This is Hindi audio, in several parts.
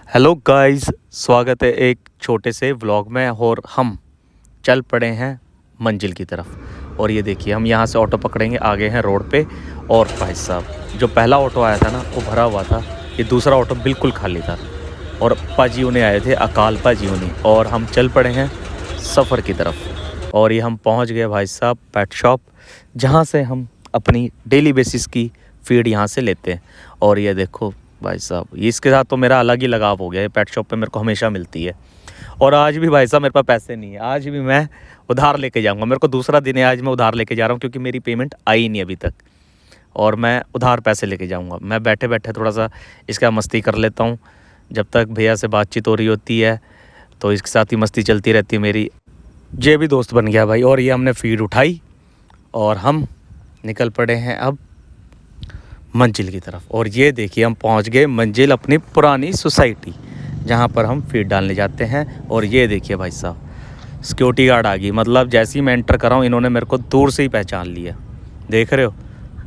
हेलो गाइस, स्वागत है एक छोटे से व्लॉग में। और हम चल पड़े हैं मंजिल की तरफ। और ये देखिए, हम यहाँ से ऑटो पकड़ेंगे, आगे हैं रोड पे। और भाई साहब, जो पहला ऑटो आया था ना वो भरा हुआ था, ये दूसरा ऑटो बिल्कुल खाली था। और पाजी उन्हें आए थे, अकाल पाजी उन्हें। और हम चल पड़े हैं सफ़र की तरफ। और ये हम पहुँच गए भाई साहब पेट शॉप, जहाँ से हम अपनी डेली बेसिस की फीड यहाँ से लेते हैं। और ये देखो भाई साहब, इसके साथ तो मेरा अलग ही लगाव हो गया है। पेट शॉप पे मेरे को हमेशा मिलती है। और आज भी भाई साहब मेरे पास पैसे नहीं है, आज भी मैं उधार लेके जाऊंगा। मेरे को दूसरा दिन है, आज मैं उधार लेके जा रहा हूँ क्योंकि मेरी पेमेंट आई नहीं अभी तक। और मैं उधार पैसे लेके जाऊंगा। मैं बैठे बैठे थोड़ा सा इसका मस्ती कर लेता हूँ। जब तक भैया से बातचीत हो रही होती है तो इसके साथ ही मस्ती चलती रहती है मेरी। ये भी दोस्त बन गया भाई। और ये हमने फीड उठाई और हम निकल पड़े हैं अब मंजिल की तरफ। और ये देखिए, हम पहुंच गए मंजिल, अपनी पुरानी सोसाइटी, जहां पर हम फीड डालने जाते हैं। और ये देखिए भाई साहब, सिक्योरिटी गार्ड आ गई। मतलब जैसे ही मैं एंटर कर रहा हूँ, इन्होंने मेरे को दूर से ही पहचान लिया। देख रहे हो,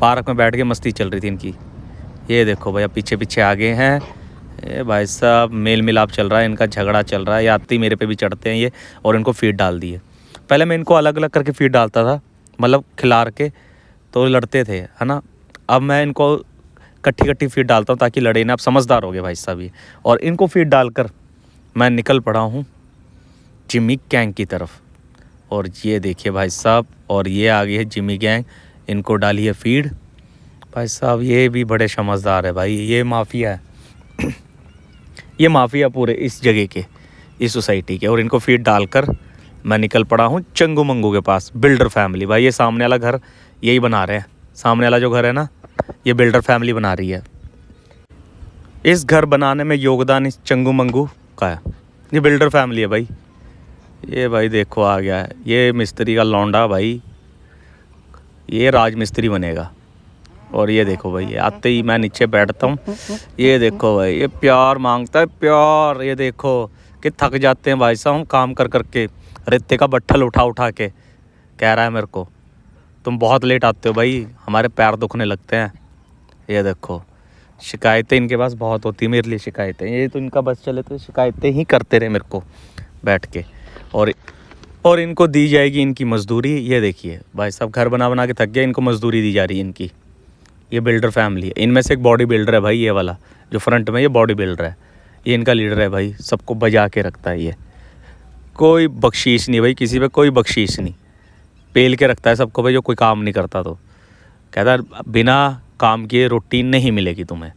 पार्क में बैठ के मस्ती चल रही थी इनकी। ये देखो भैया, पीछे पीछे आ गए हैं। ये भाई साहब, मेल मिलाप चल रहा है, इनका झगड़ा चल रहा है। ये आते ही मेरे पे भी चढ़ते हैं ये, और इनको फीड डाल दी है। पहले मैं इनको अलग अलग करके फीड डालता था, मतलब खिला के, तो लड़ते थे, है ना। अब मैं इनको कट्ठी कट्ठी फीड डालता हूँ ताकि लड़े ना। आप समझदार हो गए भाई साहब ये। और इनको फीड डालकर मैं निकल पड़ा हूँ जिमी गैंग की तरफ। और ये देखिए भाई साहब, और ये आ गई है जिमी गैंग, इनको डाली है फीड। भाई साहब, ये भी बड़े समझदार है भाई, ये माफिया है ये माफिया पूरे इस जगह के, इस सोसाइटी के। और इनको फीड डालकर मैं निकल पड़ा हूँ चंगू मंगू के पास। बिल्डर फैमिली भाई, ये सामने वाला घर यही बना रहे हैं। सामने वाला जो घर है ना, ये बिल्डर फैमिली बना रही है। इस घर बनाने में योगदान इस चंगू मंगू का है। ये बिल्डर फैमिली है भाई। ये भाई देखो आ गया है, ये मिस्त्री का लौंडा भाई, ये राज मिस्त्री बनेगा। और ये देखो भाई, आते ही मैं नीचे बैठता हूँ। ये देखो भाई, ये प्यार मांगता है, प्यार। ये देखो कि थक जाते हैं भाई साहब हम काम कर करके। रेते का बट्ठल उठा उठा के कह रहा है मेरे को, तुम बहुत लेट आते हो भाई, हमारे पैर दुखने लगते हैं। ये देखो, शिकायतें इनके पास बहुत होती है मेरे लिए, शिकायतें। ये तो इनका बस चले तो शिकायतें ही करते रहे मेरे को बैठ के। और इनको दी जाएगी इनकी मजदूरी। ये देखिए भाई साहब, घर बना बना के थक गया, इनको मजदूरी दी जा रही है इनकी। ये बिल्डर फैमिली है। इनमें से एक बॉडी बिल्डर है भाई, ये वाला जो फ्रंट में, ये बॉडी बिल्डर है। ये इनका लीडर है भाई, सबको बजा के रखता है ये। कोई बख्शीश नहीं भाई, किसी पे कोई बख्शीश नहीं। पेल के रखता है सबको भाई, जो कोई काम नहीं करता तो कहता है बिना काम किए रोटी नहीं मिलेगी तुम्हें।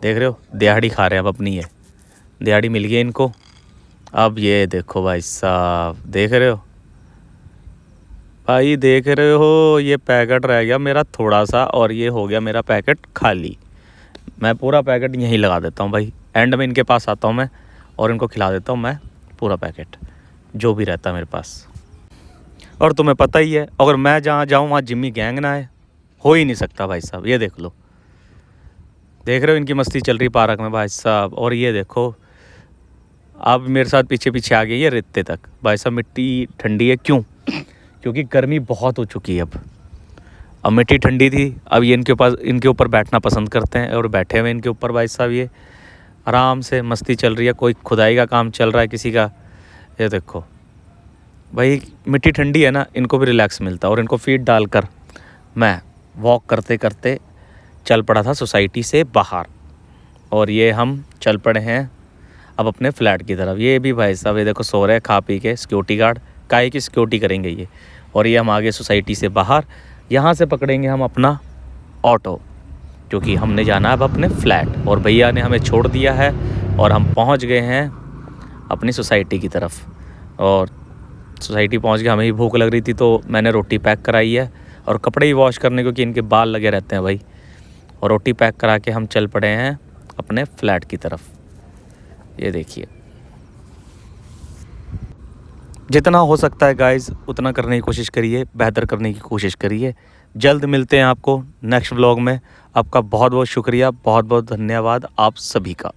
देख रहे हो, दिहाड़ी खा रहे हैं अब अपनी। ये दिहाड़ी मिल गई इनको। अब ये देखो भाई साहब, देख रहे हो भाई, देख रहे हो, ये पैकेट रह गया मेरा थोड़ा सा, और ये हो गया मेरा पैकेट खाली। मैं पूरा पैकेट यहीं लगा देता हूँ भाई। एंड में इनके पास आता हूँ मैं, और इनको खिला देता हूँ मैं पूरा पैकेट, जो भी रहता है मेरे पास। और तुम्हें पता ही है, अगर मैं जहाँ जाऊँ वहाँ जिम्मी गैंग ना आए, हो ही नहीं सकता भाई साहब। ये देख लो, देख रहे हो इनकी मस्ती चल रही पार्क में भाई साहब। और ये देखो, अब मेरे साथ पीछे पीछे आ गई है रेते तक भाई साहब। मिट्टी ठंडी है, क्यों? क्योंकि गर्मी बहुत हो चुकी है अब मिट्टी ठंडी थी। अब ये इनके ऊपर बैठना पसंद करते हैं, और बैठे हुए इनके ऊपर भाई साहब। ये आराम से मस्ती चल रही है, कोई खुदाई का काम चल रहा है किसी का। ये देखो भाई, मिट्टी ठंडी है ना, इनको भी रिलैक्स मिलता है। और इनको फीड डालकर मैं वॉक करते करते चल पड़ा था सोसाइटी से बाहर। और ये हम चल पड़े हैं अब अपने फ्लैट की तरफ। ये भी भाई साहब, ये देखो सो रहे हैं खा पी के। सिक्योरिटी गार्ड काहे की सिक्योरिटी करेंगे ये। और ये हम आगे सोसाइटी से बाहर, यहाँ से पकड़ेंगे हम अपना ऑटो, क्योंकि हमने जाना है अब अपने फ्लैट। और भैया ने हमें छोड़ दिया है, और हम पहुँच गए हैं अपनी सोसाइटी की तरफ। और सोसाइटी पहुँच के हमें भी भूख लग रही थी, तो मैंने रोटी पैक कराई है, और कपड़े ही वॉश करने, क्योंकि इनके बाल लगे रहते हैं भाई। और रोटी पैक करा के हम चल पड़े हैं अपने फ्लैट की तरफ। ये देखिए, जितना हो सकता है गाइस उतना करने की कोशिश करिए, बेहतर करने की कोशिश करिए। जल्द मिलते हैं आपको नेक्स्ट व्लॉग में। आपका बहुत बहुत शुक्रिया, बहुत बहुत धन्यवाद आप सभी का।